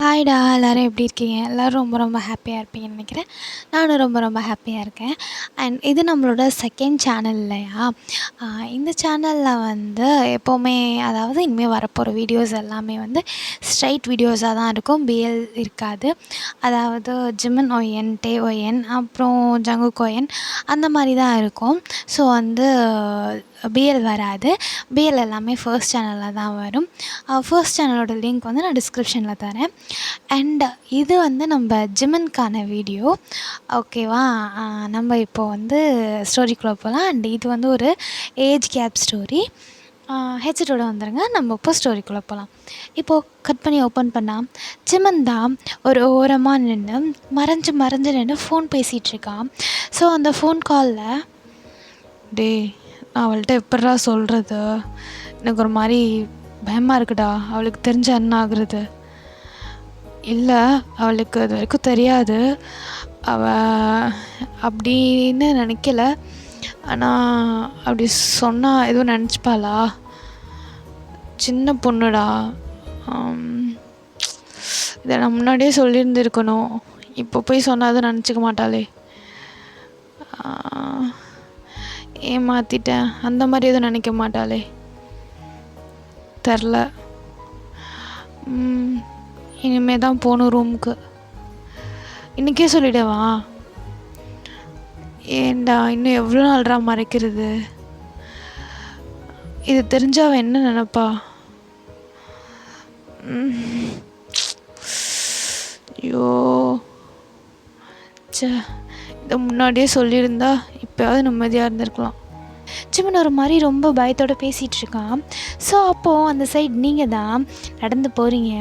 ஹாய்டா! எல்லாரும் எப்படி இருக்கீங்க? எல்லோரும் ரொம்ப ரொம்ப ஹாப்பியாக இருப்பீங்கன்னு நினைக்கிறேன். நானும் ரொம்ப ரொம்ப ஹாப்பியாக இருக்கேன். அண்ட் இது நம்மளோட செகண்ட் சேனல் இல்லையா? இந்த சேனலில் வந்து எப்போவுமே அதாவது இனிமேல் வரப்போகிற வீடியோஸ் எல்லாமே வந்து ஸ்ட்ரைட் வீடியோஸாக தான் இருக்கும். பிஎல் இருக்காது. அதாவது ஜிமின் ஒயன், டே ஒயன், அப்புறம் ஜங்குக் ஒயன் அந்த மாதிரி தான் இருக்கும். ஸோ வந்து பிஎல் வராது. பிஎல் எல்லாமே ஃபர்ஸ்ட் சேனலில் தான் வரும். ஃபர்ஸ்ட் சேனலோட லிங்க் வந்து நான் டிஸ்கிரிப்ஷனில் தரேன். அண்ட் இது வந்து நம்ம ஜிம்முக்கான வீடியோ. ஓகேவா? நம்ம இப்போது வந்து ஸ்டோரிக்குள்ளே போகலாம். அண்ட் இது வந்து ஒரு ஏஜ் கேப் ஸ்டோரி. ஹெட்செட்டோட வந்துடுங்க. நம்ம இப்போ ஸ்டோரிக்குள்ளே போகலாம். இப்போது கட் பண்ணி ஓப்பன் பண்ணால் ஜிமன் தான் ஒரு ஓரமாக நின்று மறைஞ்சு நின்று ஃபோன் பேசிகிட்ருக்கான். ஸோ அந்த ஃபோன் காலில், டேய், நான் அவள்கிட்ட எப்பட்றா சொல்கிறது? எனக்கு ஒரு மாதிரி பயமாக இருக்குடா. அவளுக்கு தெரிஞ்ச என்ன ஆகுறது? இல்லை, அவளுக்கு அது வரைக்கும் தெரியாது. அவள் அப்படின்னு நினைக்கல. ஆனால் அப்படி சொன்னால் எதுவும் நினச்சிப்பாளா? சின்ன பொண்ணுடா. இதை நான் முன்னாடியே சொல்லியிருந்துருக்கணும். இப்போ போய் சொன்னால் தான் நினச்சிக்க மாட்டாளே. ஏமாற்றிட்டேன். அந்த மாதிரி எதுவும் நினைக்க மாட்டாளே. தெரில. இனிமே தான் போகணும் ரூமுக்கு. இன்றைக்கே சொல்லிவிடவா? ஏண்டா இன்னும் எவ்வளோ நாள்ரா மறைக்கிறது? இது தெரிஞ்சா அவள் என்ன நினைப்பா? ஐயோ, இதை முன்னாடியே சொல்லியிருந்தா இப்போயாவது நிம்மதியாக இருந்திருக்கலாம். ஜிமன் ஒரு மாதிரி ரொம்ப பயத்தோடு பேசிகிட்ருக்கான். ஸோ அப்போது அந்த சைட் நீங்கள் தான் நடந்து போகிறீங்க.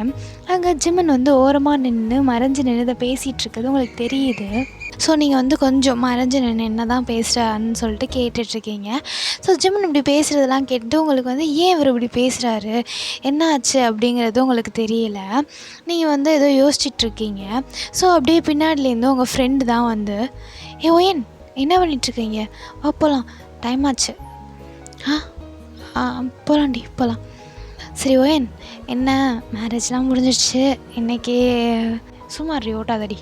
அங்கே ஜிமன் வந்து ஓரமாக மறைஞ்சு நின்று பேசிகிட்ருக்கிறது உங்களுக்கு தெரியுது. ஸோ நீங்கள் வந்து கொஞ்சம் மறைஞ்சு நின்று என்ன தான் பேசுகிறான்னு சொல்லிட்டு கேட்டுட்ருக்கீங்க. ஸோ ஜிமன் இப்படி பேசுகிறதெல்லாம் கேட்டுட்டு உங்களுக்கு வந்து ஏன் இவர் இப்படி பேசுகிறாரு, என்ன ஆச்சு அப்படிங்கிறது உங்களுக்கு தெரியல. நீங்கள் வந்து ஏதோ யோசிச்சிட்ருக்கீங்க. ஸோ அப்படியே பின்னாடிலேருந்து உங்கள் ஃப்ரெண்டு தான் வந்து, ஒயன் என்ன பண்ணிகிட்ருக்கீங்க? போகலாம், டைம் ஆச்சு. போகலாண்டி, போகலாம். சரி ஒயன், என்ன மேரேஜ்லாம் முடிஞ்சிடுச்சு, இன்றைக்கி சும்மாரி ஓட்டாதடி.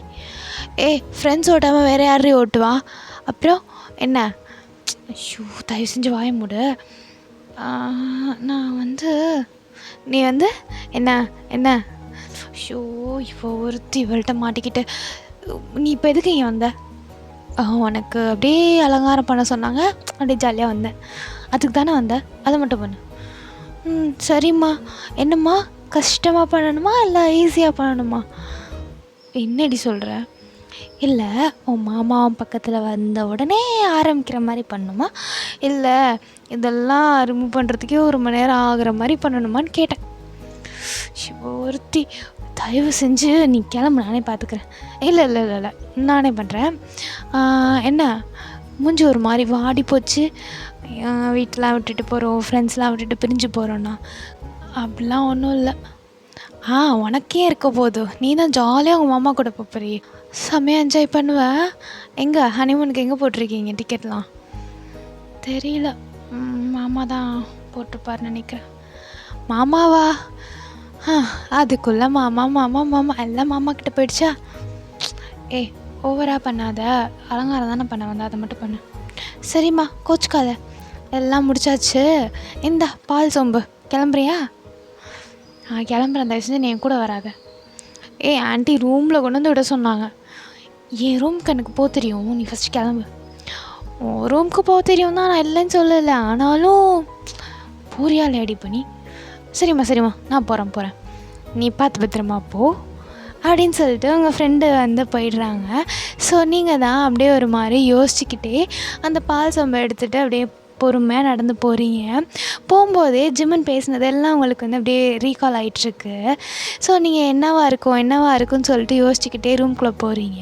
ஃப்ரெண்ட்ஸ் ஓட்டாமல் வேறு யாரே ஓட்டுவா? அப்புறம் என்ன? ஐயோ, தயவு செஞ்சு வாய மூடு. நான் வந்து நீ வந்து என்ன என்ன ஐயோ, இப்போ ஒருத்தி இவள்கிட்ட மாட்டிக்கிட்டு. நீ இப்போ எதுக்கு இங்கே வந்த? உனக்கு அப்படியே அலங்காரம் பண்ண சொன்னாங்க, அப்படியே ஜாலியாக வந்தேன். அதுக்கு தானே வந்தேன், அதை மட்டும் பண்ணு. சரிம்மா. என்னம்மா, கஷ்டமாக பண்ணணுமா இல்லை ஈஸியாக பண்ணணுமா? என்னடி சொல்கிற? இல்லை, உன் மாமாவும் பக்கத்தில் வந்த உடனே ஆரம்பிக்கிற மாதிரி பண்ணணுமா, இல்லை இதெல்லாம் ரிமூவ் பண்ணுறதுக்கே 1 மணி நேரம் ஆகிற மாதிரி பண்ணணுமான்னு கேட்டேன். ஒருத்தி, தயவு செஞ்சு நீ கிளம்பு, நானே பார்த்துக்கிறேன். இல்லை இல்லை இல்லை இல்லை நானே பண்ணுறேன். என்ன மூஞ்சி ஒரு மாதிரி வாடி போச்சு. வீட்டெலாம் விட்டுட்டு போகிறோம், ஃப்ரெண்ட்ஸ்லாம் விட்டுட்டு பிரிஞ்சு போகிறோன்னா? அப்படிலாம் ஒன்றும் இல்லை. உனக்கே இருக்க போதும், நீ தான் ஜாலியாக உங்கள் மாமா கூட போகிறீ, செம்மையாக என்ஜாய் பண்ணுவேன். எங்கே ஹனிமூனுக்கு எங்கே போட்டிருக்கீங்க டிக்கெட்லாம்? தெரியல, மாமா தான் போட்டிருப்பாருன்னு நினைக்கிறேன். மாமாவா? அதுக்குள்ளே மாமா மாமா மாமா எல்லாம் மாமா கிட்ட போயிடுச்சா? ஓவராக பண்ணாத, அலங்காரம் தானே பண்ண வந்தா, அதை மட்டும் பண்ணு. சரிம்மா, கோச்சுக்காத, எல்லாம் முடிச்சாச்சு. இந்தா பால் சொம்பு. கிளம்புறியா? கிளம்புறேன், தயவு செஞ்சு நீ என் கூட வராத. ஆண்டி ரூமில் கொண்டு வந்து விட சொன்னாங்க. என் ரூமுக்கு எனக்கு போக தெரியும், நீ ஃபஸ்ட்டு கிளம்பு. ரூமுக்கு போக தெரியும் தான், நான் இல்லைன்னு சொல்லலை. ஆனாலும் போறியா இல்லையாடி பண்ணி? சரிம்மா நான் போகிறேன், நீ பார்த்து பத்திரமா போ அப்படின்னு சொல்லிட்டு உங்கள் ஃப்ரெண்டு வந்து போயிடுறாங்க. ஸோ நீங்கள் தான் அப்படியே ஒரு மாதிரி யோசிச்சுக்கிட்டே அந்த பால் சொம்பை எடுத்துகிட்டு அப்படியே பொறுமையாக நடந்து போகிறீங்க. போகும்போதே ஜிமன் பேசினதெல்லாம் உங்களுக்கு வந்து அப்படியே ரீகால் ஆகிட்டுருக்கு. ஸோ நீங்கள் என்னவா இருக்கும்னு சொல்லிட்டு யோசிச்சுக்கிட்டே ரூம்குள்ளே போகிறீங்க.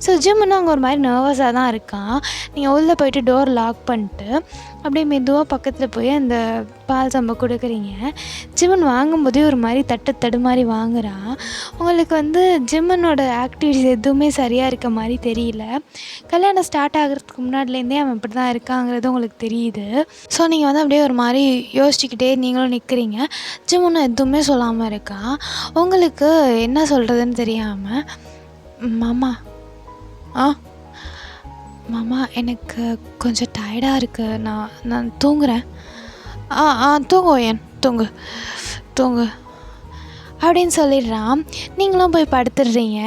ஸோ ஜிம்முன்னு அங்கே ஒரு மாதிரி நர்வஸாக தான் இருக்கான். நீங்கள் உள்ளே போயிட்டு டோர் லாக் பண்ணிட்டு அப்படியே மெதுவாக பக்கத்தில் போய் அந்த பால் சம்பா கொடுக்குறீங்க. ஜிம்மன் வாங்கும்போதே ஒரு மாதிரி தடுமாறி வாங்குறான். உங்களுக்கு வந்து ஜிம்மனோட ஆக்டிவிட்டீஸ் எதுவுமே சரியாக இருக்க மாதிரி தெரியல. கல்யாணம் ஸ்டார்ட் ஆகிறதுக்கு முன்னாடிலேருந்தே அவன் இப்படி தான் இருக்காங்கிறது உங்களுக்கு தெரியுது. ஸோ நீங்கள் வந்து அப்படியே ஒரு மாதிரி யோசிச்சுக்கிட்டே நீங்களும் நிற்கிறீங்க. ஜிம்மனும் எதுவுமே சொல்லாமல் இருக்கான். உங்களுக்கு என்ன சொல்கிறதுன்னு தெரியாமல், மாமா மாமா எனக்கு கொஞ்சம் டயர்டாக இருக்குது, நான் தூங்குறேன். தூங்கு ஏன் தூங்கு அப்படின்னு சொல்லிடுறான். நீங்களும் போய் படுத்துடுறீங்க.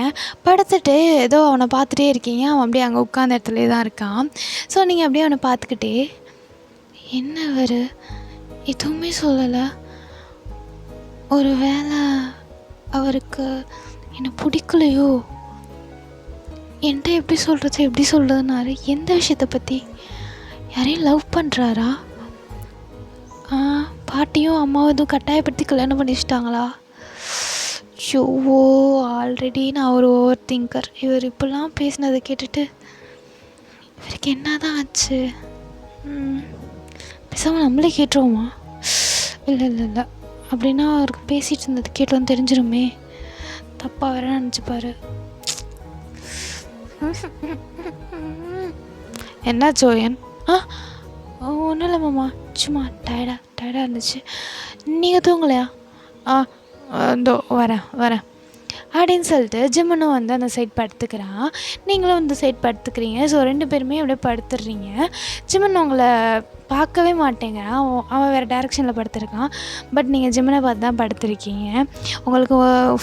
படுத்துட்டு ஏதோ அவனை பார்த்துட்டே இருக்கீங்க. அவன் அப்படியே அங்கே உட்காந்த இடத்துலே தான் இருக்கான். ஸோ நீங்கள் அப்படியே அவனை பார்த்துக்கிட்டே, என்ன எதுவுமே சொல்லலை, ஒரு வேளை அவருக்கு என்னை பிடிக்கலையோ, என்கிட்ட எப்படி சொல்கிறதுனாரு, எந்த விஷயத்தை பற்றி, யாரையும் லவ் பண்ணுறாரா, பாட்டியும் அம்மாவும் எதுவும் கட்டாயப்படுத்தி கல்யாணம் பண்ணி வச்சிட்டாங்களா, ஷோ ஆல்ரெடி நான் ஒரு ஓவர் திங்கர், இவர் இப்படிலாம் பேசினதை கேட்டுட்டு இவருக்கு என்ன தான் ஆச்சு, பேசாமல் நம்மளே கேட்டுருவோமா, இல்லை அப்படின்னா அவருக்கு பேசிகிட்டு இருந்தது கேட்டோன்னு தெரிஞ்சிருமே, தப்பாக வேற நினச்சிப்பாரு. என்ன ஜோயன்? ஒன்றும் இல்லை மாமா, சும்மா டயர்டாக இருந்துச்சு. நீங்கள் தூங்கலையா? இதோ வரேன் அப்படின்னு சொல்லிட்டு ஜிம்மனும் வந்து அந்த சைட் படுத்துக்கிறான். நீங்களும் இந்த சைட் படுத்துக்கிறீங்க. ஸோ 2 பேருமே அப்படியே படுத்துடுறீங்க. ஜிம்மன் உங்களை பார்க்கவே மாட்டேங்கிறான். அவன் வேறு டைரெக்ஷனில் படுத்துருக்கான். பட் நீங்கள் ஜிம்மனை பார்த்து தான் படுத்துருக்கீங்க. உங்களுக்கு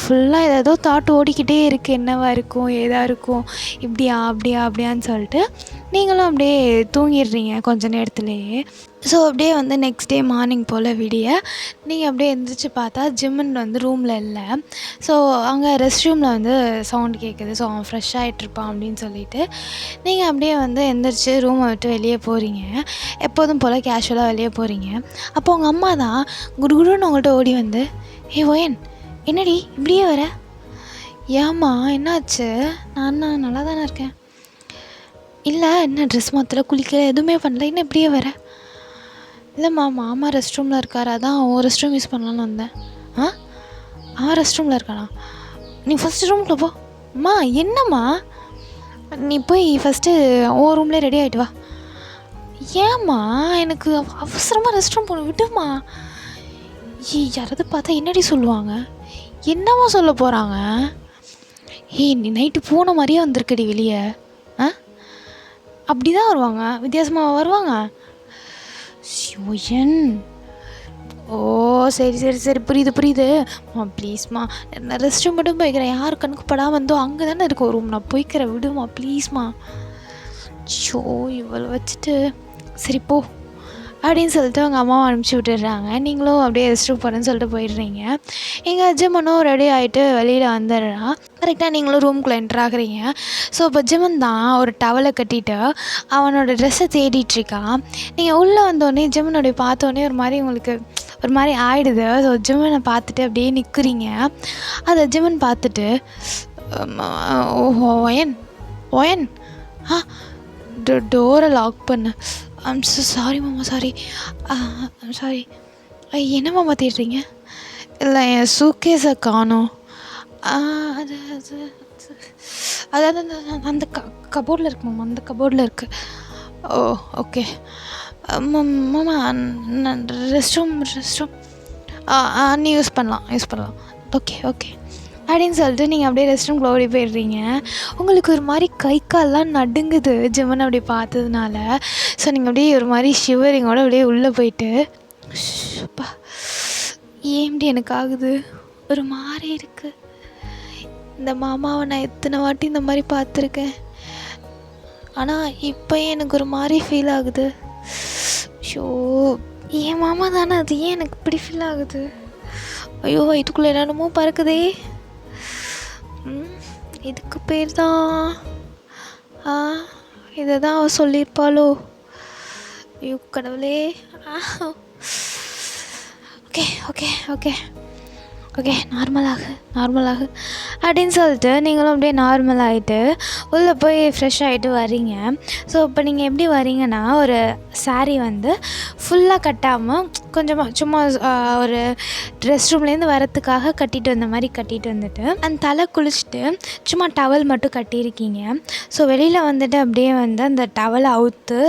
ஃபுல்லாக ஏதோ தாட் ஓடிக்கிட்டே இருக்குது, என்னவா இருக்கும், ஏதா இருக்கும், அப்படியான்னு சொல்லிட்டு நீங்களும் அப்படியே தூங்கிடுறீங்க கொஞ்ச நேரத்துலேயே. ஸோ அப்படியே வந்து நெக்ஸ்ட் டே மார்னிங் போல் விடிய நீங்கள் அப்படியே எழுந்திரிச்சு பார்த்தா ஜிம்மன் வந்து ரூமில் இல்லை. ஸோ அங்கே ரெஸ்ட் ரூமில் வந்து சவுண்ட் கேட்குது. ஸோ அவன் ஃப்ரெஷ் ஆகிட்ருப்பான் அப்படின்னு சொல்லிவிட்டு நீங்கள் அப்படியே வந்து எந்திரிச்சு ரூமை விட்டு வெளியே போகிறீங்க. எப்போதும் போல் கேஷுவலாக வெளியே போகிறீங்க. அப்போ உங்கள் அம்மா தான் குடுகுடுன்னு உங்கள்கிட்ட ஓடி வந்து, ஓயன் என்னடி இப்படியே வர, ஏம்மா என்னாச்சு, நான் நல்லா தானே இருக்கேன், இல்லை என்ன ட்ரெஸ் மாற்றல, குளிக்கல, எதுவுமே பண்ணல, என்ன இப்படியே வர, இல்லைம்மா மாமா ரெஸ்ட் ரூமில் இருக்கார், அதான் அவன் ரெஸ்ட் ரூம் யூஸ் பண்ணலான்னு வந்தேன். அவன் ரெஸ்ட் ரூமில் இருக்கானா, நீ ஃபஸ்ட்டு ரூம்குள்ளே போ. அம்மா என்னம்மா, நீ போய் ஃபஸ்ட்டு உன் ரூம்லேயே ரெடி ஆகிட்டு வா. ஏம்மா எனக்கு அவசரமாக ரெஸ்ட் ரூம் போகணும், விடுமா. யாராவது பார்த்தா என்னடி சொல்லுவாங்க, என்னம்மா சொல்ல போகிறாங்க, நீ நைட்டு போன மாதிரியே வந்திருக்கடி வெளியே, அப்படி தான் வருவாங்க, வித்தியாசமாக வருவாங்க. யோயன், ஓ சரி புரியுது. ப்ளீஸ்மா, நான் ரெஸ்ட் ரூம் மட்டும் போய்க்கிறேன், யார் கணக்கு படாமல் வந்தோ அங்கே தானே இருக்க ஒரு ரூம், நான் போய்க்கிறேன், விடுமா ப்ளீஸ்மா. ஷோ இவளை வச்சுட்டு சரி போ அப்படின்னு சொல்லிட்டு அவங்க அம்மாவை அனுப்பிச்சி விட்டுடுறாங்க. நீங்களும் அப்படியே ரெஸ்ட் ரூம் போகிறேன்னு சொல்லிட்டு போயிடுறீங்க. எங்கள் ஜிம்மனும் ரெடி ஆகிட்டு வெளியில் வந்துடுறான். கரெக்டாக நீங்களும் ரூம்குள்ளே என்ட்ரு ஆகுறீங்க. ஸோ இப்போ ஜிம்மன் தான் ஒரு டவலை கட்டிட்டு அவனோட ட்ரெஸ்ஸை தேடிட்டுருக்கான். நீங்கள் உள்ளே வந்தோடனே ஜிம்மனுடைய பார்த்தோன்னே உங்களுக்கு ஒரு மாதிரி ஆகிடுது. ஸோ ஜிம்மனை பார்த்துட்டு அப்படியே நிற்கிறீங்க. அதை ஜிம்மன் பார்த்துட்டு, ஒயன் டோரை லாக் பண்ணு. ஐம் சாரி மாமா, சாரி. என்ன மாமா தேடுறீங்க? இல்லை என் சூட்கேஸை காணோம். அதாவது அந்த கபோர்டில் இருக்கு மாமா, அந்த கபோர்டில் இருக்குது. ஓ ஓகே மாமா, நான் ரெஸ்ட் ரூம் நீ யூஸ் பண்ணலாம். ஓகே அப்படின்னு சொல்லிட்டு நீங்கள் அப்படியே ரெஸ்ட் ரூம்குள்ளே ஓடி போயிடுறீங்க. உங்களுக்கு ஒரு மாதிரி கை கால்லாம் நடுங்குது ஜிம்மன் அப்படி பார்த்ததுனால. ஸோ நீங்கள் அப்படியே ஒரு மாதிரி ஷிவரிங்கோட அப்படியே உள்ளே போயிட்டு, அப்பா ஏன்டி எனக்கு ஆகுது, ஒரு மாதிரி இருக்குது, இந்த மாமாவை நான் எத்தனை வாட்டி இந்த மாதிரி பார்த்துருக்கேன், ஆனால் இப்போ எனக்கு ஒரு மாதிரி ஃபீல் ஆகுது. ஷோ என் மாமா தானே, அது ஏன் எனக்கு இப்படி ஃபீல் ஆகுது, ஐயோ வயிற்றுக்குள்ளே என்னென்னமோ பறக்குதே, இதுக்கு பேர் தான் இதை தான் அவள் சொல்லியிருப்பாளோ, ஐயோ கடவுளே. ஓகே ஓகே நார்மலாகு அப்படின்னு சொல்லிட்டு நீங்களும் அப்படியே நார்மல் ஆகிட்டு உள்ளே போய் ஃப்ரெஷ் ஆகிட்டு வரீங்க. ஸோ இப்போ நீங்கள் எப்படி வரீங்கன்னா, ஒரு சாரீ வந்து ஃபுல்லாக கட்டாமல் கொஞ்சமாக சும்மா ஒரு ரெஸ்ட் ரூம்லேருந்து வரத்துக்காக கட்டிட்டு வந்த மாதிரி கட்டிட்டு வந்துட்டு அந்த தலை குளிச்சுட்டு சும்மா டவல் மட்டும் கட்டியிருக்கீங்க. ஸோ வெளியில் வந்துட்டு அப்படியே வந்து அந்த டவலை அவுத்து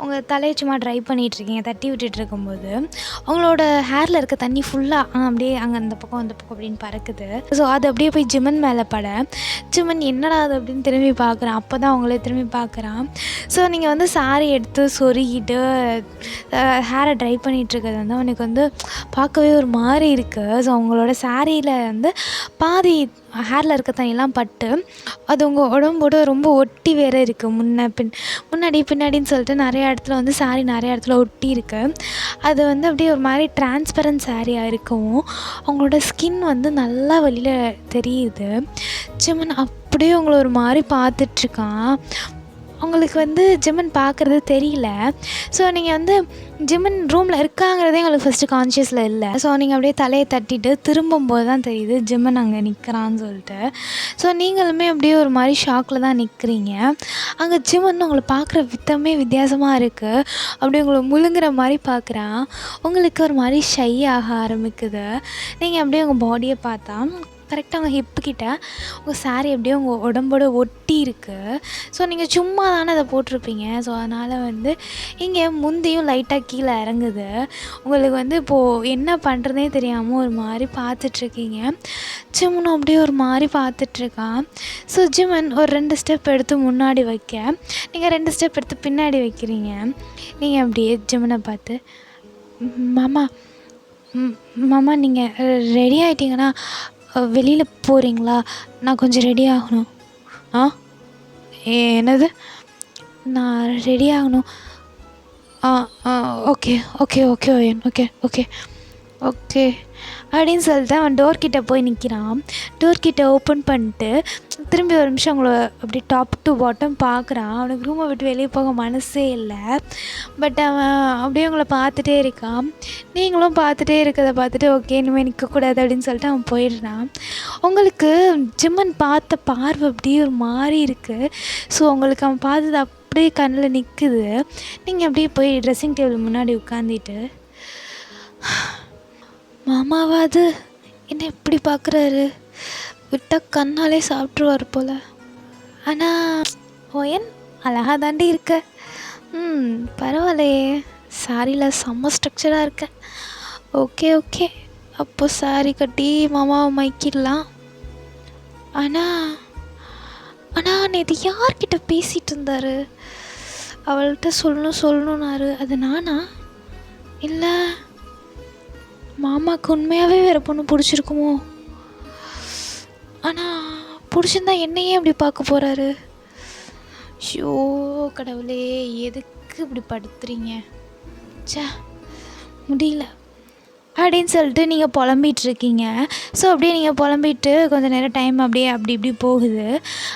உங்கள் தலையை சும்மா ட்ரை பண்ணிகிட்ருக்கீங்க. தட்டி விட்டுட்டு இருக்கும்போது உங்களோட ஹேரில் இருக்க தண்ணி ஃபுல்லாக அப்படியே அங்கே அந்த பக்கம் அப்படின்னு பறக்குது. ஸோ அது அப்படியே போய் ஜிமன் மேலே பட, ஜிமன் என்னடா அது அப்படின்னு திரும்பி பார்க்குறான். அப்போ தான் அவங்களே திரும்பி பார்க்குறான். ஸோ நீங்கள் வந்து சாரி எடுத்து சொருகிட்டு ஹேரை ட்ரை பண்ணிகிட்ருக்கிறது வந்து அவனுக்கு வந்து பார்க்கவே ஒரு மாதிரி இருக்குது. ஸோ அவங்களோட சாரியில் வந்து பாதி ஹேரில் இருக்க தண்ணியெல்லாம் பட்டு அது உங்கள் உடம்போடு ரொம்ப ஒட்டி வேறு இருக்குது. முன்னாடி பின்னாடின்னு சொல்லிட்டு நிறையா இடத்துல வந்து சாரி நிறையா இடத்துல ஒட்டி இருக்குது. அது வந்து அப்படியே ஒரு மாதிரி டிரான்ஸ்பரண்ட் சாரியாக இருக்கவும் அவங்களோட ஸ்கின் வந்து நல்லா வெளியில் தெரியுது. ஜிமன் அப்படியே உங்களை ஒரு மாதிரி பார்த்துட்ருக்கான். அவங்களுக்கு வந்து ஜிமன் பார்க்குறது தெரியல. ஸோ நீங்கள் வந்து ஜிமன் ரூமில் இருக்காங்கிறதே உங்களுக்கு ஃபஸ்ட்டு கான்ஷியஸில் இல்லை. ஸோ நீங்கள் அப்படியே தலையை தட்டிட்டு திரும்பும்போது தான் தெரியுது ஜிமன் அங்கே நிற்கிறான்னு சொல்லிட்டு. ஸோ நீங்களுமே அப்படியே ஒரு மாதிரி ஷாக்கில் தான் நிற்கிறீங்க. அங்கே ஜிமன் உங்களை பார்க்குற விதமே வித்தியாசமாக இருக்குது. அப்படியே உங்களை முழுங்குற மாதிரி பார்க்குறான். உங்களுக்கு ஒரு மாதிரி ஷை ஆக ஆரம்பிக்குது. நீங்கள் அப்படியே உங்கள் பாடியை பார்த்தா கரெக்டாக அவங்க ஹிப்புக்கிட்ட உங்கள் சாரீ அப்படியே உங்கள் உடம்போடு ஒட்டி இருக்குது. ஸோ நீங்கள் சும்மா தானே அதை போட்டிருப்பீங்க. ஸோ அதனால் வந்து இங்கே முந்தியும் லைட்டாக கீழே இறங்குது. உங்களுக்கு வந்து இப்போது என்ன பண்ணுறதே தெரியாமல் ஒரு மாதிரி பார்த்துட்ருக்கீங்க. ஜிமனும் அப்படியே ஒரு மாதிரி பார்த்துட்ருக்கான். ஸோ ஜிமன் ஒரு 2 ஸ்டெப் எடுத்து முன்னாடி வைக்க, நீங்கள் 2 ஸ்டெப் எடுத்து பின்னாடி வைக்கிறீங்க. நீங்கள் அப்படியே ஜிமனை பார்த்து, மாமா நீங்கள் ரெடி ஆகிட்டிங்கன்னா வெளியில் போகிறீங்களா? நான் கொஞ்சம் ரெடி ஆகணும். என்னது? நான் ரெடி ஆகணும். Okay okay okay okay okay okay அப்படின்னு சொல்லிட்டு அவன் டோர்கிட்ட போய் நிற்கிறான். டோர்கிட்ட ஓப்பன் பண்ணிட்டு திரும்பி ஒரு நிமிஷம் அவங்கள அப்படி டாப் டு பாட்டம் பார்க்குறான். அவனுக்கு ரூமை விட்டு வெளியே போக மனசே இல்லை. பட் அவன் அப்படியே உங்களை பார்த்துட்டே இருக்கான். நீங்களும் பார்த்துட்டே இருக்கிறத பார்த்துட்டு ஓகே இனிமேல் நிற்கக்கூடாது அப்படின்னு சொல்லிட்டு அவன் போயிடுறான். உங்களுக்கு ஜிம்மன் பார்த்த பார்வை அப்படியே ஒரு மாதிரி இருக்குது. ஸோ உங்களுக்கு அவன் பார்த்தது அப்படியே கண்ணில் நிற்குது. நீங்கள் அப்படியே போய் ட்ரெஸ்ஸிங் டேபிள் முன்னாடி உட்காந்துட்டு, மாமாவாது என்ன இப்படி பார்க்குறாரு, விட்டால் கண்ணாலே சாப்பிட்ருவார் போல். ஆனால் ஓயன் அழகாக தாண்டி இருக்க. பரவாயில்லையே, சாரியில் செம்ம ஸ்ட்ரக்சராக இருக்க. ஓகே ஓகே அப்போது சாரி கட்டி மாமாவை மைக்கிடலாம். ஆனால் நேற்று யார்கிட்ட பேசிகிட்டு இருந்தார்? அவள்கிட்ட சொல்லணுன்னாரு. அது நானா? இல்லை மாமாவுக்கு உண்மையாகவே வேறு பொண்ணு பிடிச்சிருக்குமோ? ஆனால் பிடிச்சிருந்தா என்னையே அப்படி பார்க்க போகிறாரு. ஷோ கடவுளே, எதுக்கு இப்படி படுத்துறீங்க? சே முடியல அப்படின்னு சொல்லிட்டு நீங்கள் புலம்பிகிட்ருக்கீங்க. ஸோ அப்படியே நீங்கள் புலம்பிட்டு கொஞ்சம் நேரம் டைம் அப்படியே அப்படி இப்படி போகுது.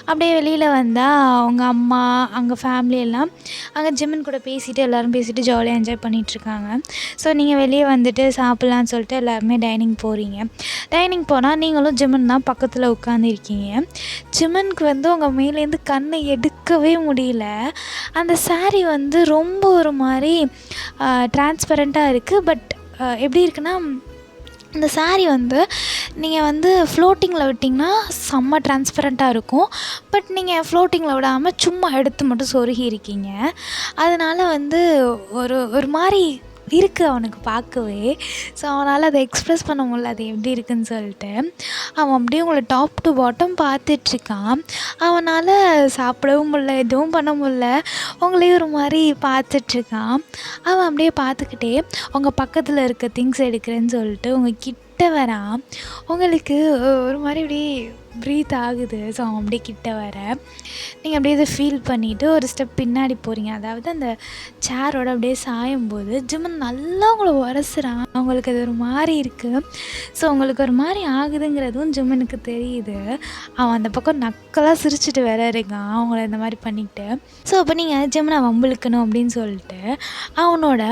அப்படியே வெளியில் வந்தால் அவங்க அம்மா அங்கே ஃபேமிலி எல்லாம் அங்கே ஜிம்மன் கூட பேசிவிட்டு எல்லோரும் பேசிவிட்டு ஜாலியாக என்ஜாய் பண்ணிகிட்ருக்காங்க. ஸோ நீங்கள் வெளியே வந்துட்டு சாப்பிட்லான்னு சொல்லிட்டு எல்லாருமே டைனிங் போகிறீங்க. டைனிங் போனால் நீங்களும் ஜிம்மன் தான் பக்கத்தில் உட்காந்துருக்கீங்க. ஜிம்மனுக்கு வந்து உங்கள் மேலேருந்து கண்ணை எடுக்கவே முடியல. அந்த சாரீ வந்து ரொம்ப ஒரு மாதிரி டிரான்ஸ்பரண்ட்டாக இருக்குது. பட் எப்படி இருக்குன்னா, இந்த சாரீ வந்து நீங்கள் வந்து ஃப்ளோட்டிங்கில் விட்டிங்கன்னா செம்ம டிரான்ஸ்பரண்ட்டாக இருக்கும். பட் நீங்கள் ஃப்ளோட்டிங்கில் விடாமல் சும்மா எடுத்து மட்டும் சொருகி இருக்கீங்க. அதனால் வந்து ஒரு மாதிரி இருக்குது அவனுக்கு பார்க்கவே. ஸோ அவனால் அதை எக்ஸ்ப்ரெஸ் பண்ண முடியல அது எப்படி இருக்குதுன்னு சொல்லிட்டு. அவன் அப்படியே உங்களை டாப் டு பாட்டம் பார்த்துட்ருக்கான். அவனால் சாப்பிடவும் முடியல, எதுவும் பண்ண முடியல. உங்களையும் ஒரு மாதிரி பார்த்துட்ருக்கான். அவன் அப்படியே பார்த்துக்கிட்டே உங்கள் பக்கத்தில் இருக்க திங்ஸ் எடுக்கிறேன்னு சொல்லிட்டு உங்கள் கிட்ட வரான். உங்களுக்கு ஒரு மாதிரி அப்படியே ப்ரீத் ஆகுது. ஸோ அவன் அப்படியே கிட்ட வர நீங்கள் அப்படியே இதை ஃபீல் பண்ணிவிட்டு ஒரு ஸ்டெப் பின்னாடி போகிறீங்க. அதாவது அந்த சேரோட அப்படியே சாயும்போது ஜிம்மன் நல்லா உங்களை உரசுறான். அவங்களுக்கு அது ஒரு மாதிரி இருக்குது. ஸோ உங்களுக்கு ஒரு மாதிரி ஆகுதுங்கிறதும் ஜிம்மனுக்கு தெரியுது. அவன் அந்த பக்கம் நக்கலாக சிரிச்சுட்டு வேற இருக்கான் அவங்கள இந்த மாதிரி பண்ணிக்கிட்டு. ஸோ அப்போ நீங்கள் ஜிம்மனை வம்பிழுக்கணும் அப்படின்னு சொல்லிட்டு அவனோட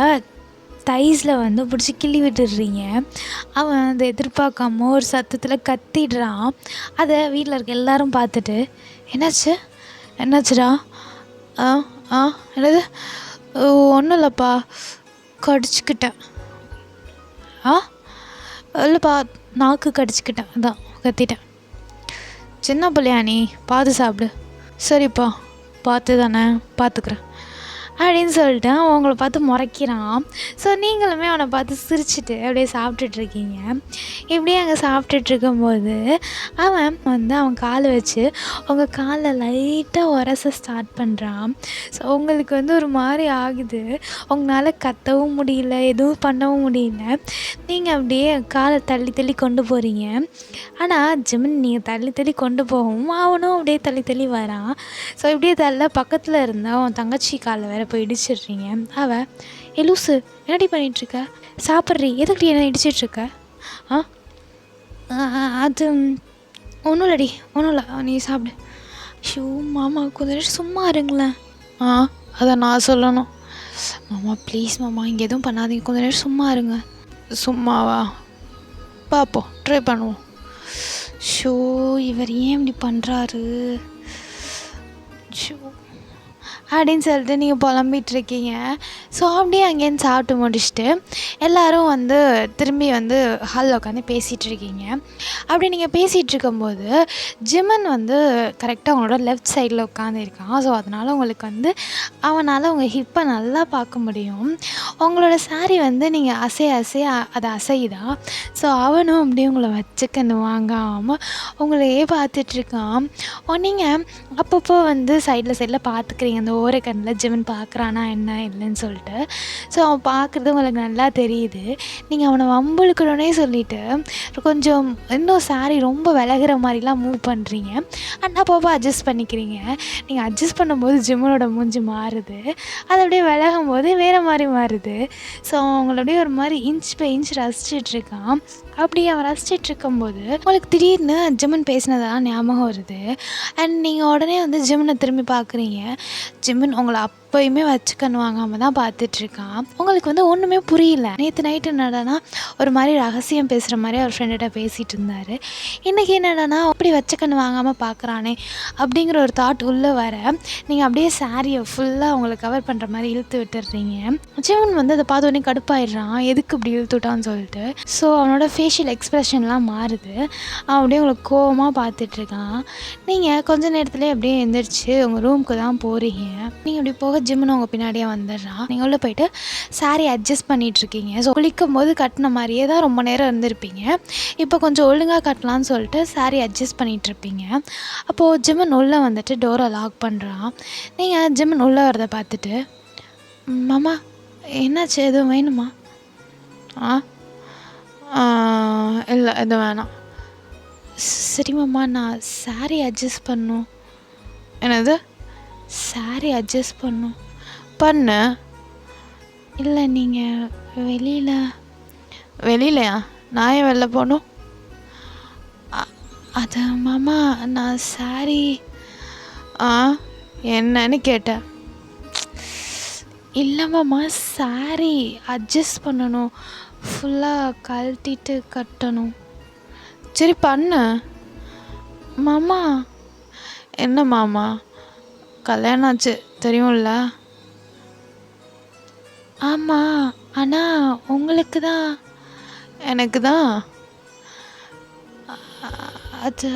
தைஸில் வந்து பிடிச்சி கிள்ளி விட்டுடுறீங்க. அவன் அதை எதிர்பார்க்காம ஒரு சத்தத்தில் கத்திடுறான். அதை வீட்டில் இருக்க எல்லாரும் பார்த்துட்டு, என்னாச்சு என்னாச்சுடா? ஆ ஆ என்னது? ஒன்றும் இல்லைப்பா, கடிச்சிக்கிட்டேன். ஆ இல்லைப்பா, நாக்கு கடிச்சிக்கிட்டேன், அதான் கத்திட்டேன். சின்ன பிள்ளையா நீ, பார்த்து சாப்பிடு. சரிப்பா, பார்த்து தானே, பார்த்துக்குறேன் அப்படின்னு சொல்லிட்டு அவங்கள பார்த்து முறைக்கிறான். ஸோ நீங்களுமே அவனை பார்த்து சிரிச்சுட்டு அப்படியே சாப்பிட்டுட்ருக்கீங்க. இப்படியே அங்கே சாப்பிட்டுட்ருக்கும்போது அவன் வந்து அவன் காலை வச்சு உங்கள் காலை லைட்டாக உரச ஸ்டார்ட் பண்ணுறான். ஸோ உங்களுக்கு வந்து ஒரு மாதிரி ஆகுது. உங்களால் கத்தவும் முடியல, எதுவும் பண்ணவும் முடியல. நீங்கள் அப்படியே காலை தள்ளி தள்ளி கொண்டு போகிறீங்க. ஆனால் ஜிமின் நீங்கள் தள்ளி தள்ளி கொண்டு போகவும் அவனும் அப்படியே தள்ளி தள்ளி வரான். ஸோ இப்படியே தள்ள பக்கத்தில் இருந்த அவன் தங்கச்சி காலை வேற போய் இடிச்சிடுறீங்க. அவள், ஏ லூசு, என்னடி பண்ணிகிட்ருக்க? சாப்பிட்றீ, எதுக்குடி என்ன இடிச்சிட்ருக்க? ஆ அது ஒன்றும் இல்லடி, ஒன்றும் இல்லை, நீ சாப்பிடு. ஷூ மாமா, கொஞ்ச நேரம் சும்மா இருங்களேன். அதை நான் சொல்லணும். மாமா ப்ளீஸ் மாமா, இங்கே எதுவும் பண்ணாதீங்க, கொஞ்ச நேரம் சும்மா இருங்க. சும்மாவா? பார்ப்போம், ட்ரை பண்ணுவோம். ஷோ, இவர் ஏன் இப்படி பண்ணுறாரு? ஷோ அப்படின்னு சொல்லிட்டு நீங்கள் புலம்பிகிட்ருக்கீங்க. ஸோ அப்படியே அங்கேருந்து சாப்பிட்டு முடிச்சுட்டு எல்லோரும் வந்து திரும்பி வந்து ஹாலில் உட்காந்து பேசிகிட்ருக்கீங்க. அப்படி நீங்கள் பேசிகிட்டு இருக்கும்போது ஜிமன் வந்து கரெக்டாக அவங்களோட லெஃப்ட் சைடில் உட்காந்துருக்கான். ஸோ அதனால் உங்களுக்கு வந்து அவனால் உங்கள் ஹிப்பை நல்லா பார்க்க முடியும். உங்களோட சாரீ வந்து நீங்கள் அசைய அதை அசையுதா. ஸோ அவனும் அப்படியே உங்களை வச்சுக்கன்னு வாங்காமல் உங்களையே பார்த்துட்ருக்கான். நீங்கள் அப்பப்போ வந்து சைடில் பார்த்துக்கிறீங்க, அந்த ஓரக்கண்ணில் ஜிமன் பார்க்குறானா என்ன இல்லைன்னு சொல்லிட்டு. ஸோ அவன் பார்க்குறது உங்களுக்கு நல்லா தெரியுது. நீங்கள் அவனை வம்புழுக்கணுன்னே சொல்லிவிட்டு கொஞ்சம் இன்னும் சாரீ ரொம்ப விலகிற மாதிரிலாம் மூவ் பண்ணுறீங்க. அண்ட் அப்பப்போ அட்ஜஸ்ட் பண்ணிக்கிறீங்க. நீங்கள் அட்ஜஸ்ட் பண்ணும்போது ஜிம்மனோட மூஞ்சி மாறுது, அது அப்படியே விலகும் போது வேறு மாதிரி மாறுது. ஸோ அவங்கள அப்படியே ஒரு மாதிரி இன்ச் பை இன்ச் ரசிச்சிட்ருக்கான். அப்படி அவன் ரசிச்சிட்ருக்கும்போது உங்களுக்கு திடீர்னு ஜிம்மன் பேசினதெல்லாம் ஞாபகம் வருது. அண்ட் நீங்கள் உடனே வந்து ஜிம்மனை திரும்பி பார்க்குறீங்க. ஜிம்மன் உங்களை அப்போயுமே வச்சுக்கன்னு வாங்காமல் தான் பார்த்துட்ருக்கான். உங்களுக்கு வந்து ஒன்றுமே புரியல. நேற்று நைட்டு என்னடானா ஒரு மாதிரி ரகசியம் பேசுகிற மாதிரி அவர் ஃப்ரெண்ட்கிட்ட பேசிகிட்டு இருந்தார். இன்றைக்கி என்னடானா அப்படி வச்சுக்கன்னு வாங்காமல் பார்க்குறானே அப்படிங்கிற ஒரு தாட் உள்ளே வர நீங்கள் அப்படியே சாரியை ஃபுல்லாக அவங்களை கவர் பண்ணுற மாதிரி இழுத்து விட்டுடுறீங்க. ஜிம்மன் வந்து அதை பார்த்தோன்னே கடுப்பாயிடுறான், எதுக்கு இப்படி இழுத்து விட்டான்னு சொல்லிட்டு. ஸோ அவனோட ஃபேஷியல் எக்ஸ்ப்ரெஷன்லாம் மாறுது. அவன் அப்படியே உங்களுக்கு கோவமாக பார்த்துட்ருக்கான். நீங்கள் கொஞ்ச நேரத்துலேயே அப்படியே எழுந்திரிச்சு உங்கள் ரூமுக்கு தான் போகிறீங்க. நீங்கள் அப்படி போக ஜிம்னு உங்கள் பின்னாடியே வந்துடுறான். நீங்கள் உள்ளே போயிட்டு சாரீ அட்ஜஸ்ட் பண்ணிகிட்ருக்கீங்க. ஸோ குளிக்கும் போது கட்டின மாதிரியே தான் ரொம்ப நேரம் இருந்திருப்பீங்க. இப்போ கொஞ்சம் ஒழுங்காக கட்டலான்னு சொல்லிட்டு சாரீ அட்ஜஸ்ட் பண்ணிகிட்ருப்பீங்க. அப்போது ஜிம்மன் உள்ளே வந்துட்டு டோரை லாக் பண்ணுறான். நீங்கள் ஜிம்மன் உள்ளே வரதை பார்த்துட்டு, மாமா என்னாச்சு, எதுவும் வேணுமா? இல்லை எதுவும் வேணாம். சரி மாமா, நான் சாரீ அட்ஜஸ்ட் பண்ணும். என்னது? சாரீ அட்ஜஸ்ட் பண்ணு. இல்லை நீங்கள் வெளியிலையா? நான் ஏன் வெளில போகணும்? அது மாமா, நான் சாரீ என்னன்னு கேட்டேன். இல்லை மாமா, சாரீ அட்ஜஸ்ட் பண்ணணும், ஃபுல்லாக கழட்டிட்டு கட்டணும். சரி பண்ணு மாமா. என்ன மாமா, கல்யாணம் ஆச்சு தெரியும்ல? ஆமாம், ஆனால் உங்களுக்கு தான். எனக்கு தான். அது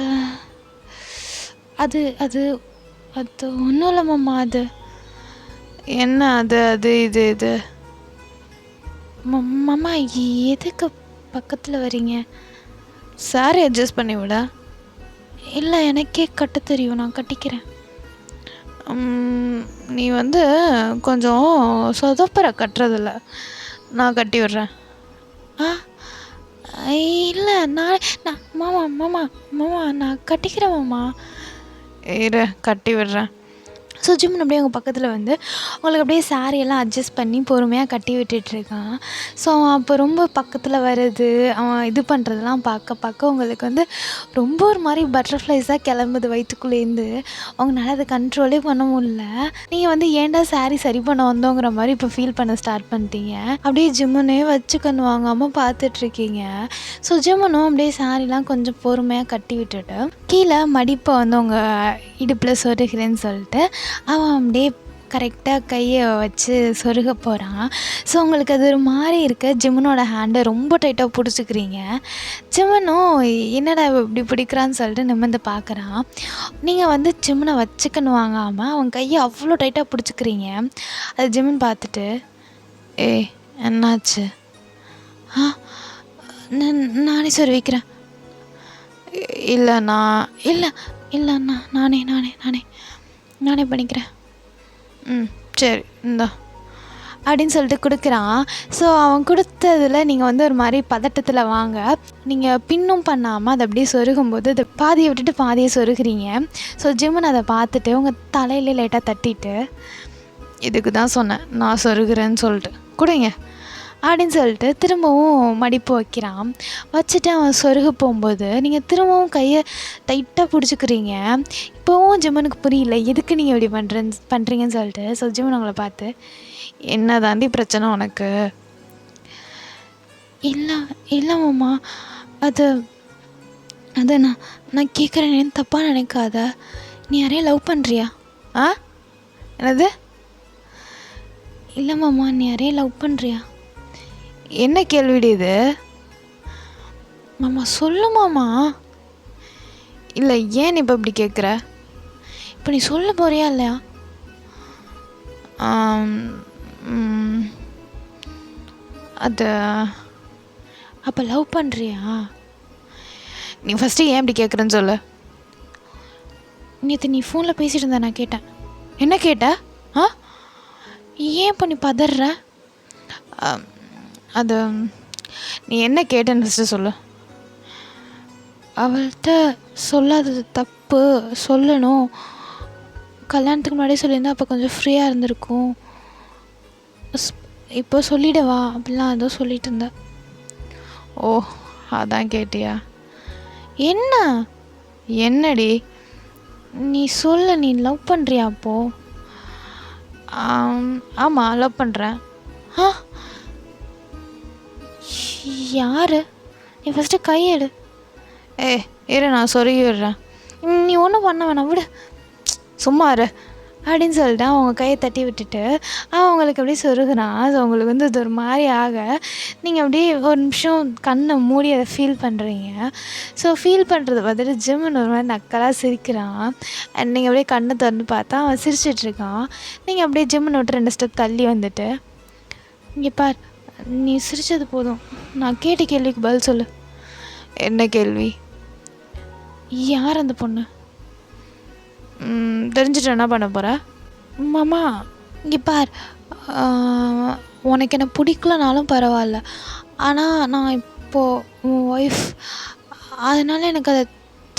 அது அது அது ஒன்றும் இல்லை மாமா. அது என்ன? அது இது மாமா, எதுக்கு பக்கத்தில் வரீங்க? சாரி அட்ஜஸ்ட் பண்ணி விட. இல்லை, எனக்கே கட்ட தெரியும், நான் கட்டிக்கிறேன். நீ வந்து கொஞ்சம் சொதப்பரை கட்டுறதில்ல, நான் கட்டி விடுறேன். இல்லை, நான் மாமா நான் கட்டிக்கிறேன் மாமா. இரு, கட்டி விடுறேன். ஸோ ஜிம்முன்னு அப்படியே அவங்க பக்கத்தில் வந்து அவங்களுக்கு அப்படியே சாரியெல்லாம் அட்ஜஸ்ட் பண்ணி பொறுமையாக கட்டி விட்டுட்ருக்கான். ஸோ அவன் அப்போ ரொம்ப பக்கத்தில் வர்றது, அவன் இது பண்ணுறதெல்லாம் பார்க்க பார்க்க அவங்களுக்கு வந்து ரொம்ப ஒரு மாதிரி பட்டர்ஃப்ளைஸாக கிளம்புது வயிற்றுக்குள்ளேருந்து. அவங்களால அதை கண்ட்ரோலே பண்ண முடியல. நீங்கள் வந்து ஏன்டா சாரி சரி பண்ண வந்தோங்கிற மாதிரி இப்போ ஃபீல் பண்ண ஸ்டார்ட் பண்ணிட்டீங்க. அப்படியே ஜிம்முனே வச்சு கண்ணு வாங்காமல் பார்த்துட்ருக்கீங்க. ஸோ ஜிம்முனும் அப்படியே சாரிலாம் கொஞ்சம் பொறுமையாக கட்டி விட்டுட்டு கீழே மடிப்பை வந்து உங்கள் இடுப்பில் சொருகிறேன்னு சொல்லிட்டு அவன் அப்படியே கரெக்டாக கையை வச்சு சொருக போகிறான். ஸோ உங்களுக்கு அது ஒரு மாதிரி இருக்க ஜிம்மனோட ஹேண்டை ரொம்ப டைட்டாக பிடிச்சிக்கிறீங்க. ஜிம்மனும் என்னடா இப்படி பிடிக்கிறான்னு சொல்லிட்டு நிமிர்ந்து பார்க்குறான். நீங்கள் வந்து ஜிம்மனை வச்சுக்கன்னு வாங்காமல் அவன் கையை அவ்வளோ டைட்டாக பிடிச்சிக்கிறீங்க. அது ஜிம்மன் பார்த்துட்டு, ஏய் என்னாச்சு? ஆ நானே சொருவிக்கிறேன். இல்லைண்ணா இல்லை இல்லைண்ணா நானே நானே நானே நானே பண்ணிக்கிறேன். சரி இந்தா அப்படின்னு சொல்லிட்டு கொடுக்குறான். ஸோ அவன் கொடுத்ததில் நீங்கள் வந்து ஒரு மாதிரி பதட்டத்தில் வாங்க. நீங்கள் பின்னும் பண்ணாமல் அதை அப்படியே சொருகும்போது அதை பாதியை விட்டுட்டு பாதியை சொருகிறீங்க. ஸோ ஜிம்மன் அதை பார்த்துட்டு உங்கள் தலையிலே லைட்டாக தட்டிட்டு, இதுக்கு தான் சொன்னேன் நான் சொருகிறேன்னு சொல்லிட்டு கொடுங்க அப்படின்னு சொல்லிட்டு திரும்பவும் மடிப்பு வைக்கிறான். வச்சுட்டு அவன் சொருக போகும்போது நீங்கள் திரும்பவும் கையை டைட்டாக பிடிச்சிக்கிறீங்க. இப்போவும் ஜிம்மனுக்கு புரியல எதுக்கு நீங்கள் இப்படி பண்ணுறீங்கன்னு சொல்லிட்டு. ஸோ ஜிம்மன் அவங்கள பார்த்து, என்ன தாண்டி பிரச்சனை உனக்கு? இல்லை இல்லை மாமா, அது அது நான் கேட்குறேன்னு தப்பாக நினைக்காத. நீ யாரையும் லவ் பண்ணுறியா? என்னது? இல்லை மாமா, நீ யாரையும் லவ் பண்ணுறியா? என்ன கேள்விடி இது? மாமா சொல்லு மாமா. இல்லை ஏன் நீ இப்போ இப்படி கேட்குற? இப்போ நீ சொல்ல போறியா இல்லையா? அது அப்போ லவ் பண்ணுறியா? நீ ஃபஸ்ட்டு ஏன் இப்படி கேட்குறேன்னு சொல்லு. நேற்று நீ ஃபோனில் பேசிகிட்டு இருந்த, நான் கேட்டேன். என்ன கேட்ட? ஏன் இப்போ நீ பதற? அது நீ என்ன கேட்டேன்னு ஃபஸ்ட்டு சொல்லு. அவள்கிட்ட சொல்லாதது தப்பு, சொல்லணும். கல்யாணத்துக்கு முன்னாடியே சொல்லியிருந்தா அப்போ கொஞ்சம் ஃப்ரீயாக இருந்திருக்கும். இப்போ சொல்லிடவா அப்படிலாம் ஏதோ சொல்லிட்டு இருந்த. ஓ அதான் கேட்டியா? என்னடி நீ சொல்ல, நீ லவ் பண்ணுறியா? அப்போது ஆமாம் லவ் பண்ணுறேன். யார்? நீ ஃபஸ்ட்டு கையெடு. இரு நான் சொருகி விடுறேன். நீ ஒன்றும் பண்ண வேணாம், விடு, சும்மா இரு அப்படின்னு சொல்லிட்டு அவங்க கையை தட்டி விட்டுட்டு அவங்களுக்கு அப்படியே சொருகுறான். ஸோ அவங்களுக்கு வந்து அது ஒரு மாதிரி ஆக நீங்கள் அப்படியே ஒரு நிமிஷம் கண்ணை மூடி அதை ஃபீல் பண்ணுறீங்க. ஸோ ஃபீல் பண்ணுறது பார்த்துட்டு ஜிம்முன்னு ஒரு மாதிரி நக்கலாக சிரிக்கிறான். அண்ட் நீங்கள் அப்படியே கண்ணை திறந்து பார்த்தா அவன் சிரிச்சிட்ருக்கான். நீங்கள் அப்படியே ஜிம்முன்னு விட்டு 2 ஸ்டெப் தள்ளி வந்துட்டு, இங்கே பார், நீ சிரித்தது போதும், நான் கேட்ட கேள்விக்கு பதில் சொல்லு. என்ன கேள்வி? யார் அந்த பொண்ணு? தெரிஞ்சுட்டு என்ன பண்ண போகிற? மாமா இங்கே பார், உனக்கு என்ன பிடிக்கலனாலும் பரவாயில்ல, ஆனால் நான் இப்போது உன் ஒய்ஃப், அதனால் எனக்கு அதை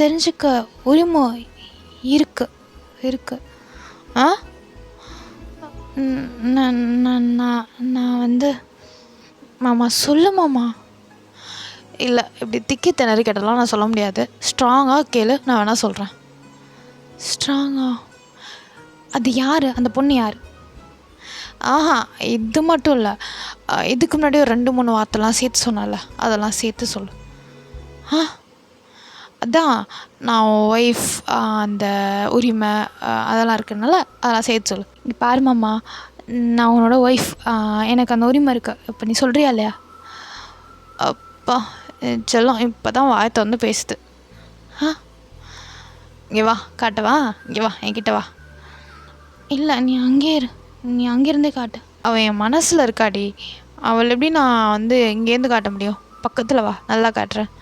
தெரிஞ்சுக்க உரிமை இருக்கு. நான் வந்து மாமா சொல்லு மாமா. இல்லை இப்படி திக்கி திணறி கேட்டலாம் நான் சொல்ல முடியாது. ஸ்ட்ராங்காக கேளு, நான் வேணால் சொல்கிறேன். ஸ்ட்ராங்கா? அது யார்? அந்த பொண்ணு யார்? இது மட்டும் இல்லை, இதுக்கு முன்னாடி ஒரு 2-3 வார்த்தைலாம் சேர்த்து சொன்னால, அதெல்லாம் சேர்த்து சொல்லு. அதான் நான் ஒய்ஃப், அந்த உரிமை அதெல்லாம் இருக்குதுனால அதெல்லாம் சேர்த்து சொல்லு. இங்கே பாரு மாமா, நான் உன்னோட ஒய்ஃப், எனக்கு அந்த உரிமை இருக்குது. இப்போ நீ சொல்கிறியா இல்லையா? அப்பா செல்லம் இப்போ தான் வாயை திறந்து பேசுது. இங்கே வா, காட்டவா? இங்கே வா, என்கிட்ட வா. இல்லை நீ அங்கேருந்தே காட்டு. அவள் என் மனசில் இருக்காடி, அவள் எப்படி நான் வந்து இங்கேருந்து காட்ட முடியும்? பக்கத்தில் வா, நல்லா காட்டுறேன்.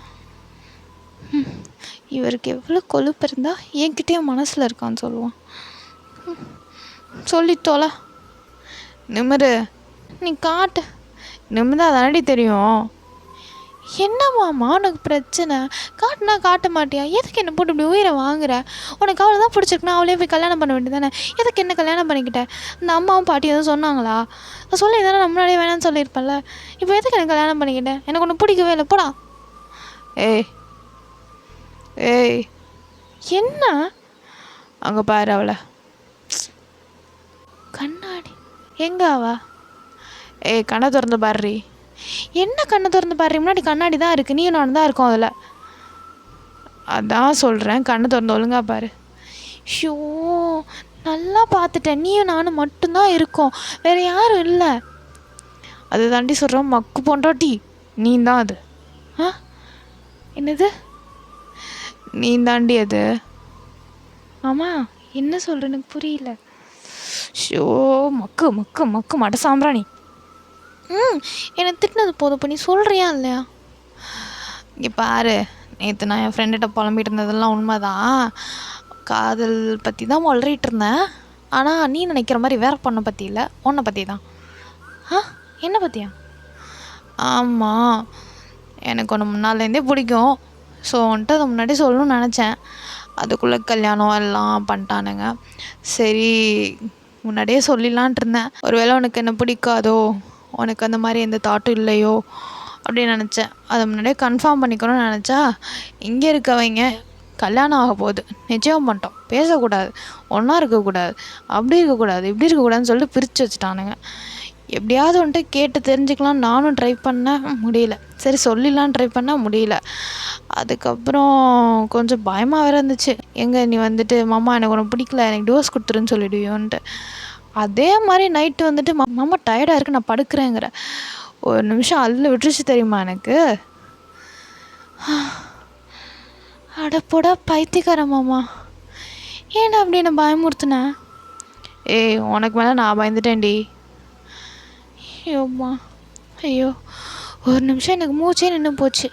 இவருக்கு எவ்வளோ கொழுப்பு இருந்தால் என்கிட்டயே மனசில் இருக்கான்னு சொல்லுவான். சொல்லித்தோல, நிமிரு, நீ காட்டு. நிமிர்ந்தா தானடி தெரியும். என்னம்மாம்மா உனக்கு பிரச்சனை? காட்டுனா காட்ட மாட்டியா? எதுக்கு என்ன போட்டு இப்படி உயிரை வாங்குற? உனக்கு அவளை தான் பிடிச்சிருக்குன்னா அவளே போய் கல்யாணம் பண்ண வேண்டியதானே? எதுக்கு என்ன கல்யாணம் பண்ணிக்கிட்ட? இந்த அம்மாவும் பாட்டியும் எதுவும் சொன்னாங்களா? சொல்லி தானே நம்ம முன்னாடியே வேணான்னு சொல்லியிருப்பேன்ல. இப்போ எதுக்கு எனக்கு கல்யாணம் பண்ணிக்கிட்டேன்? எனக்கு ஒன்று பிடிக்கவே இல்லை, போடா. ஏய் ஏய் என்ன? அங்கே பாரு அவளை. கண்ணாடி எங்கே அவ? ஏய் கண்ணை திறந்து பாருறி. என்ன கண்ணை திறந்து பாரு? முன்னாடி கண்ணாடி தான் இருக்குது, நீயும் நானும் தான் இருக்கோம் அதில். அதான் சொல்கிறேன், கண்ணை திறந்து ஒழுங்கா பாரு. ஷோ நல்லா பார்த்துட்டேன், நீயும் நானும் மட்டும்தான் இருக்கோம், வேறு யாரும் இல்லை. அது தாண்டி சொல்கிறோம், மக்கு பொண்டாட்டி நீ தான் அது. ஆ என்னது? நீ தாண்டி அது. ஆமாம் என்ன சொல்கிற? எனக்கு புரியல. ஷோ மக்கு மக்கு மக்கு மட சாம்பிராணி. என்னை திட்டினது போதும், இப்போ நீ சொல்கிறியா இல்லையா? இங்கே பாரு, நேற்று நான் என் ஃப்ரெண்டுகிட்ட புலம்பிட்டு இருந்ததெல்லாம் உண்மைதான். காதல் பற்றி தான் வளரிட்டு இருந்தேன். ஆனால் நீ நினைக்கிற மாதிரி வேற பொண்ணை பற்றி இல்லை, உன்னை பற்றி தான். என்ன பற்றியா? ஆமாம், எனக்கு ஒன்று முன்னாலேருந்தே பிடிக்கும். ஸோ வந்துட்டு அதை முன்னாடி சொல்லணும்னு நினச்சேன். அதுக்குள்ளே கல்யாணம் எல்லாம் பண்ணிட்டானுங்க. சரி முன்னாடியே சொல்லிடலான்ட்டு இருந்தேன். ஒருவேளை உனக்கு என்ன பிடிக்காதோ, உனக்கு அந்த மாதிரி எந்த தாட்டும் இல்லையோ அப்படின்னு நினச்சேன். அதை முன்னாடியே கன்ஃபார்ம் பண்ணிக்கணும்னு நினச்சா இங்கே இருக்கவங்க கல்யாணம் ஆக போகுது, நிச்சயம் பண்ணிட்டோம், பேசக்கூடாது, ஒன்றா இருக்கக்கூடாது, அப்படி இருக்கக்கூடாது, இப்படி இருக்கக்கூடாதுன்னு சொல்லிட்டு பிரித்து வச்சுட்டானுங்க. எப்படியாவது வந்துட்டு கேட்டு தெரிஞ்சுக்கலாம் நானும் ட்ரை பண்ணேன், முடியல. சரி சொல்லிடலான்னு ட்ரை பண்ணால் முடியல. அதுக்கப்புறம் கொஞ்சம் பயமாக வேறு இருந்துச்சு. எங்கே நீ வந்துட்டு மாமா எனக்கு உனக்கு பிடிக்கல, எனக்கு டிவோர்ஸ் கொடுத்துருன்னு சொல்லிடுவியோன்ட்டு. அதே மாதிரி நைட்டு வந்துட்டு மாமா டயர்டாக இருக்குது நான் படுக்கிறேங்கிற. ஒரு நிமிஷம் அதில் விட்டுருச்சு தெரியுமா எனக்கு. அடப்போடா பைத்தியக்கார மாமா, ஏன்டா அப்படி என்ன பயமுறுத்துனேன்? ஏய் உனக்கு மேலே நான் பயந்துட்டேன்டி. ஐயோம்மா ஐயோ, ஒரு நிமிஷம் எனக்கு மூச்சே நின்று போச்சு.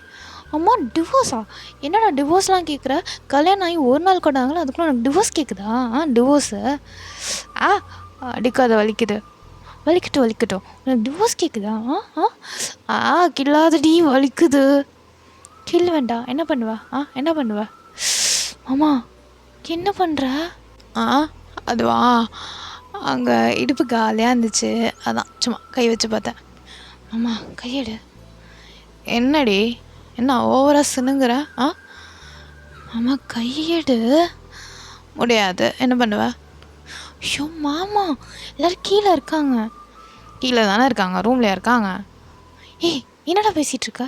அம்மா டிவோர்ஸா? என்னடா டிவோர்ஸ்லாம் கேட்குற? கல்யாணம் ஆகி ஒரு நாள் கூட ஆகல, அதுக்குள்ள எனக்கு டிவோர்ஸ் கேட்குதா? டிவோர்ஸு? அடிக்காத, வலிக்குது. வலிக்கட்டும், எனக்கு டிவோர்ஸ் கேட்குதா? கில்லாதடி, வலிக்குது. கில்ல வேண்டாம், என்ன பண்ணுவா? என்ன பண்ணுவ? அம்மா என்ன பண்ணுற? அதுவா, அங்கே இடுப்பு காலியாக இருந்துச்சு, அதான் சும்மா கை வச்சு பார்த்தேன். அம்மா கையெடு. என்னடி என்ன ஓவராக சினுங்கிற? அம்மா கையெடு. முடியாது, என்ன பண்ணுவ? ஐயோ மாமா, எல்லோரும் கீழே இருக்காங்க. கீழே தானே இருக்காங்க, ரூம்லையா இருக்காங்க? ஏய் என்னடா பேசிகிட்ருக்க?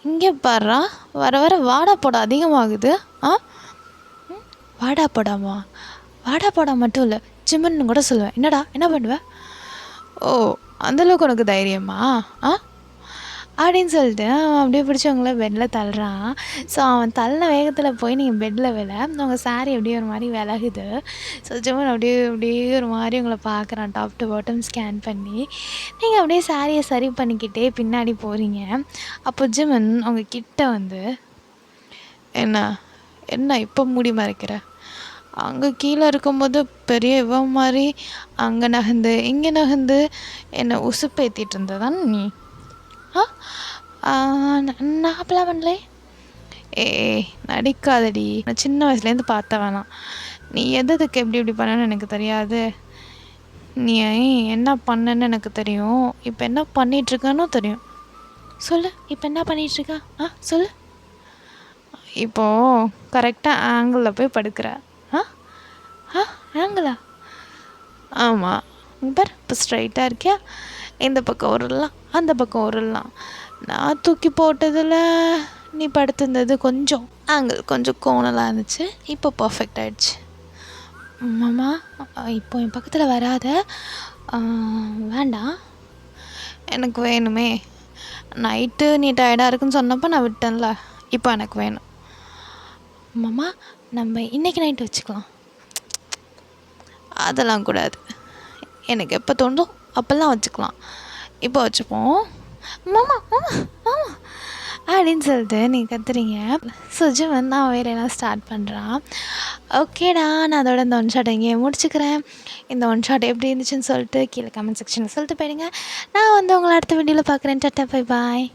இங்கே பாடுறா, வர வர வாடா போடா அதிகமாகுது. வாடா போடாமா? வாடா போடா மட்டும் இல்லை, ஜிம்முன்னு கூட சொல்லுவேன். என்னடா என்ன பண்ணுவேன்? ஓ அந்தளவுக்கு உனக்கு தைரியமா? அப்படின்னு சொல்லிட்டு அவன் அப்படியே பிடிச்சவங்கள பெட்டில் தள்ளுறான். ஸோ அவன் தள்ளின வேகத்தில் போய் நீங்கள் பெட்டில் விழ அவங்க சாரி அப்படியே ஒரு மாதிரி விலகுது. ஸோ ஜிம்மன் அப்படியே ஒரு மாதிரி உங்களை பார்க்குறான், டாப் டு பாட்டம் ஸ்கேன் பண்ணி. நீங்கள் அப்படியே சாரியை சரி பண்ணிக்கிட்டே பின்னாடி போகிறீங்க. அப்போ ஜிம்மன் அவங்க கிட்ட வந்து, என்ன இப்போ மூடி மறைக்கிற? அங்கே கீழே இருக்கும்போது பெரிய இவன் மாதிரி அங்கே நகர்ந்து இங்கே நகர்ந்து என்னை உசுப்பேற்றிட்டு இருந்ததான் நீ. நான் அப்பெல்லாம் பண்ணல. நடிக்காதடி, நான் சின்ன வயசுலேருந்து பார்த்த வேணாம். நீ எதுக்கு எப்படி பண்ணன்னு எனக்கு தெரியாது. நீ என்ன பண்ணன்னு எனக்கு தெரியும். இப்போ என்ன பண்ணிகிட்ருக்கானோ தெரியும். சொல்லு, இப்போ என்ன பண்ணிகிட்ருக்கா? சொல்லு. இப்போது கரெக்டாக ஆங்கிளில் போய் படுக்கிற. ஆங்கிளா? ஆமாம், பார் இப்போ ஸ்ட்ரைட்டாக இருக்கியா? இந்த பக்கம் உருளலாம், அந்த பக்கம் உருளலாம். நான் தூக்கி போட்டதில் நீ படுத்திருந்தது கொஞ்சம் ஆங்கிள் கொஞ்சம் கோணலாக இருந்துச்சு, இப்போ பர்ஃபெக்ட் ஆகிடுச்சு. மாமா இப்போ என் பக்கத்தில் வராத. வேண்டாம், எனக்கு வேணுமே. நைட்டு நீ டயர்டாக இருக்குன்னு சொன்னப்போ நான் விட்டேன்ல, இப்போ எனக்கு வேணும். மாமா நம்ம இன்றைக்கி நைட்டு வச்சுக்கலாம். அதெல்லாம் கூடாது, எனக்கு எப்போ தோணுதோ அப்போல்லாம் வச்சுக்கலாம். இப்போ வச்சுப்போம். மாமா மாமா மாமா அப்படின்னு சொல்லிட்டு நீங்கள் கத்துறீங்க. சுஜிவன் நான் வேலையெல்லாம் ஸ்டார்ட் பண்ணுறான். ஓகேடா, நான் அதோட இந்த ஒன் ஷாட் இங்கே முடிச்சுக்கிறேன். இந்த ஒன் ஷாட் எப்படி இருந்துச்சுன்னு சொல்லிட்டு கீழே கமெண்ட் செக்ஷனில் சொல்லிட்டு போயிடுங்க. நான் வந்து உங்களை அடுத்த வீடியோவில் பார்க்குறேன். Tata, bye bye.